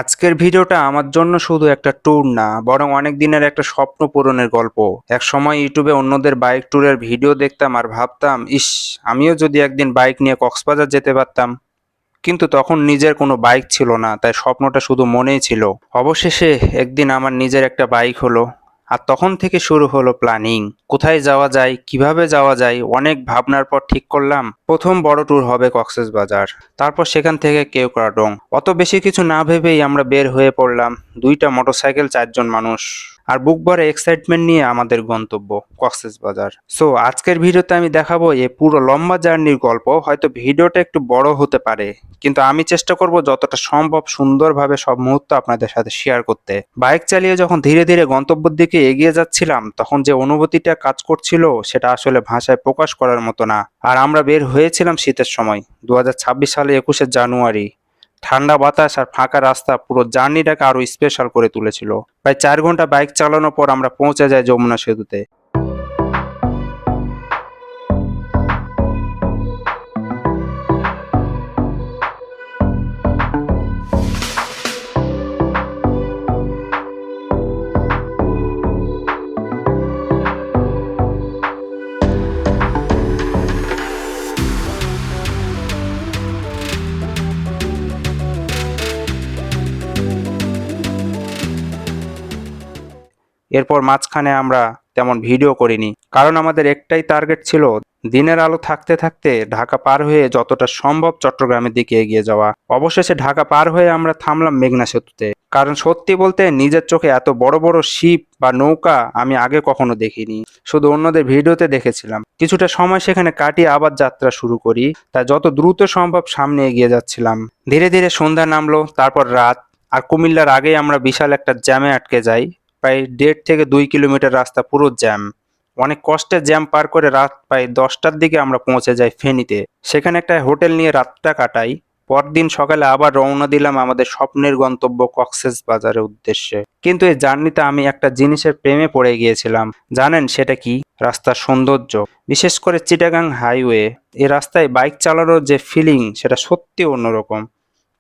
আজকের ভিডিওটা আমার জন্য শুধু একটা ট্যুর না, বরং অনেক দিনের একটা স্বপ্ন পূরণের গল্প। এক সময় ইউটিউবে অন্যদের বাইক ট্যুরের ভিডিও দেখতাম আর ভাবতাম, ইস, আমিও যদি একদিন বাইক নিয়ে কক্সবাজার যেতে পারতাম। কিন্তু তখন নিজের কোনো বাইক ছিল না, তাই স্বপ্নটা শুধু মনেই ছিল। অবশেষে একদিন আমার নিজের একটা বাইক হলো। আর তখন থেকে শুরু হলো প্ল্যানিং। কোথায় যাওয়া যায়, কিভাবে যাওয়া যায়, অনেক ভাবনার পর ঠিক করলাম প্রথম বড় ট্যুর হবে কক্সবাজার। তারপর সেখান থেকে কেওক্রাডং। অত বেশি কিছু না ভেবেই আমরা বের হয়ে পড়লাম। দুইটা মোটরসাইকেল, 4 জন মানুষ। আর বুক ভরে এক্সাইটমেন্ট নিয়ে আমাদের গন্তব্য কক্সবাজার। সো আজকের ভিডিওতে আমি দেখাবো এই পুরো লম্বা জার্নির গল্প। হয়তো ভিডিওটা একটু বড় হতে পারে, কিন্তু আমি চেষ্টা করব যতটা সম্ভব সুন্দরভাবে সব মুহূর্ত আপনাদের সাথে শেয়ার করতে। বাইক চালিয়ে যখন ধীরে ধীরে গন্তব্যের দিকে এগিয়ে যাচ্ছিলাম, তখন যে অনুভূতিটা কাজ করছিল সেটা আসলে ভাষায় প্রকাশ করার মতো না। আর আমরা বের হয়েছিলাম শীতের সময়, 2026 সালে 21শে জানুয়ারি। ঠান্ডা বাতাস আর ফাঁকা রাস্তা পুরো জার্নিটাকে আরো স্পেশাল করে তুলেছিল। প্রায় 4 ঘন্টা বাইক চালানোর পর আমরা পৌঁছে যাই যমুনা সেতুতে। এরপর মাঝখানে আমরা তেমন ভিডিও করিনি, কারণ আমাদের একটাই টার্গেট ছিল, দিনের আলো থাকতে থাকতে ঢাকা পার হয়ে যতটা সম্ভব চট্টগ্রামের দিকে এগিয়ে যাওয়া। অবশেষে ঢাকা পার হয়ে আমরা থামলাম মেঘনা সেতুতে। কারণ সত্যি বলতে নিজের চোখে এত বড় বড় শিপ বা নৌকা আমি আগে কখনো দেখিনি, শুধু অন্যদের ভিডিওতে দেখেছিলাম। কিছুটা সময় সেখানে কাটিয়ে আবার যাত্রা শুরু করি, তাই যত দ্রুত সম্ভব সামনে এগিয়ে যাচ্ছিলাম। ধীরে ধীরে সন্ধ্যা নামলো, তারপর রাত। আর কুমিল্লার আগেই আমরা বিশাল একটা জ্যামে আটকে যাই। প্রায় 1.5 থেকে 2 কিলোমিটার রাস্তা পুরো জ্যাম। অনেক কষ্টে জ্যাম পার করে রাত প্রায় 10টার দিকে আমরা পৌঁছে যাই ফেনীতে। সেখানে একটা হোটেল নিয়ে রাতটা কাটাই। পরদিন সকালে আবার রওনা দিলাম আমাদের স্বপ্নের গন্তব্য কক্সবাজারের উদ্দেশ্যে। কিন্তু এই জার্নিতে আমি একটা জিনিসের প্রেমে পড়ে গিয়েছিলাম। জানেন সেটা কি? রাস্তার সৌন্দর্য। বিশেষ করে চিটাগাং হাইওয়ে। এই রাস্তায় বাইক চালানোর যে ফিলিং, সেটা সত্যি অন্যরকম।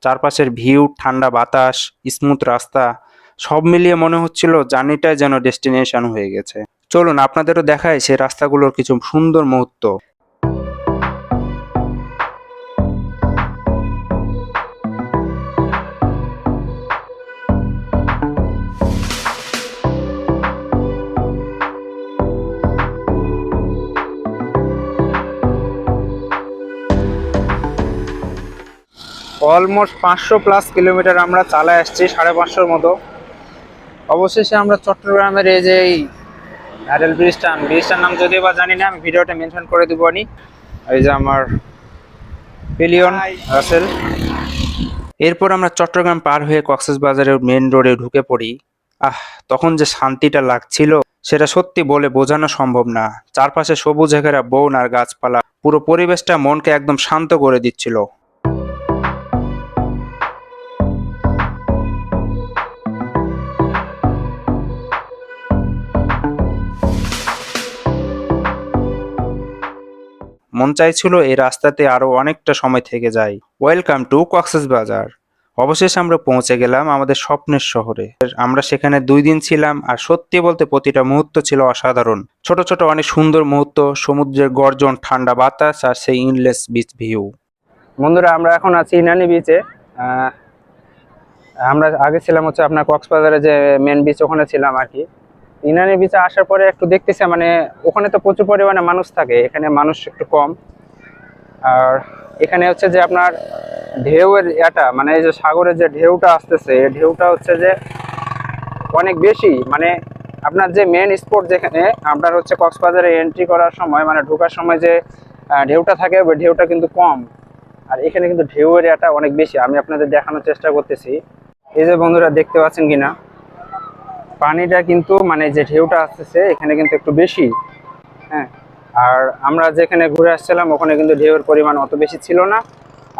চারপাশের ভিউ, ঠান্ডা বাতাস, স্মুথ রাস্তা, সব মিলিয়ে মনে হচ্ছিল জার্নিটাই যেন ডেস্টিনেশন হয়ে গেছে। চলুন আপনাদেরও দেখায় সে রাস্তাগুলোর কিছু সুন্দর মুহূর্ত। অলমোস্ট 500+ কিলোমিটার আমরা চালায় আসছি, 550 মতো। অবশেষে আমরা চট্টগ্রামের এই যে ব্যারেল ব্রিজটার নাম যদিও বা জানি না, আমি ভিডিওটা মেনশন করে দিব। এই যে আমার পিলিয়ন রাসেল। এরপর আমরা চট্টগ্রাম পার হয়ে কক্সবাজারের মেন রোডে ঢুকে পড়ি। তখন যে শান্তিটা লাগছিল সেটা সত্যি বলে বোঝানো সম্ভব না। চারপাশে সবুজ ঘেরা বন আর গাছপালা, পুরো পরিবেশটা মনকে একদম শান্ত করে দিচ্ছিল। মন চাইছিল এই রাস্তাতে আরো অনেকটা সময় থেকে যাই। Welcome to Cox's Bazar. অবশেষে আমরা পৌঁছে গেলাম আমাদের স্বপ্নের শহরে। আমরা সেখানে 2 দিন ছিলাম, আর সত্যি বলতে প্রতিটা মুহূর্ত ছিল অসাধারণ। ছোট ছোট অনেক সুন্দর মুহূর্ত, সমুদ্রের গর্জন, ঠান্ডা বাতাস আর সেই ইনলেস বিচ ভিউ। বন্ধুরা, আমরা এখন আছি ইনানি বিচে। আমরা আগে ছিলাম হচ্ছে আপনার কক্সবাজারে যে মেন বিচ, ওখানে ছিলাম আর কি। ইনানি বিচে আসার পরে একটু দেখতেছে, মানে ওখানে তো প্রচুর পরিমাণে মানুষ থাকে, এখানে মানুষ একটু কম। আর এখানে হচ্ছে যে আপনার ঢেউয়ের মানে এই যে সাগরের যে ঢেউটা আসতেছে, এই ঢেউটা হচ্ছে যে অনেক বেশি। মানে আপনার যে মেন স্পট যেখানে আপনার হচ্ছে কক্সবাজারে এন্ট্রি করার সময়, মানে ঢোকার সময় যে ঢেউটা থাকে, ওই ঢেউটা কিন্তু কম। আর এখানে কিন্তু ঢেউয়ের অনেক বেশি। আমি আপনাদের দেখানোর চেষ্টা করতেছি। এই যে বন্ধুরা দেখতে পাচ্ছেন কিনা, পানিটা কিন্তু মানে যে ঢেউটা আসতেছে এখানে কিন্তু একটু বেশি। হ্যাঁ, আর আমরা যেখানে ঘুরে আসছিলাম ওখানে কিন্তু ঢেউয়ের পরিমাণ অত বেশি ছিল না।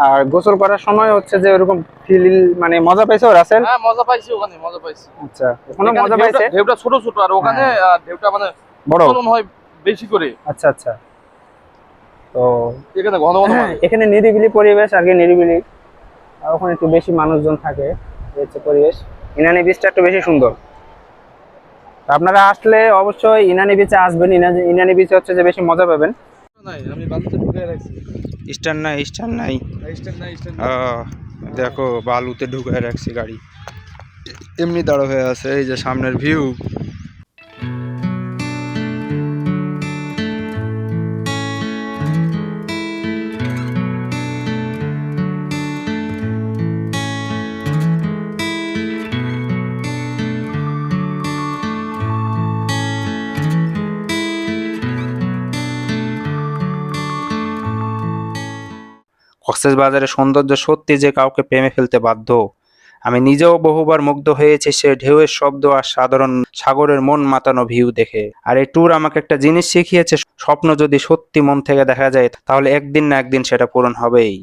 আর গোসল করার সময় হচ্ছে যে ওরকম ফিল, মানে মজা পাইছো রাসেল? হ্যাঁ, মজা পাইছি, ওখানে মজা পাইছি। আচ্ছা, ওখানে মজা পাইছে। ঢেউটা ছোট ছোট, আর ওখানে ঢেউটা মানে বড় উত্তোলন হয় বেশি করে। আচ্ছা আচ্ছা। তো এখানে ঘন ঘন হয়। এখানে নিরিবিলি পরিবেশ আর কি, নিরিবিলি। আর ওখানে একটু বেশি মানুষজন থাকে। এই হচ্ছে পরিবেশ। ইনানি বিচটা একটু বেশি সুন্দর। তো আপনারা আসলে অবশ্যই ইনানি বিচে আসবেন। ইনানি বিচে হচ্ছে যে বেশি মজা পাবেন। নাই আমি বালুতে ঢুকে রাখছি। স্ট্যান্ড নাই, স্ট্যান্ড নাই। স্ট্যান্ড নাই, স্ট্যান্ড দেখো বালুতে ঢুকায় রাখছি গাড়ি, এমনি দাঁড়া হয়ে আছে। এই যে সামনের ভিউ। কক্সবাজারের সৌন্দর্য সত্যি যে কাউকে প্রেমে ফেলতে বাধ্য। আমি নিজেও বহুবার মুগ্ধ হয়েছি সে ঢেউয়ের শব্দ আর সাধারণ সাগরের মন মাতানো ভিউ দেখে। আর এই ট্যুর আমাকে একটা জিনিস শিখিয়েছে, স্বপ্ন যদি সত্যি মন থেকে দেখা যায় তাহলে একদিন না একদিন সেটা পূরণ হবেই।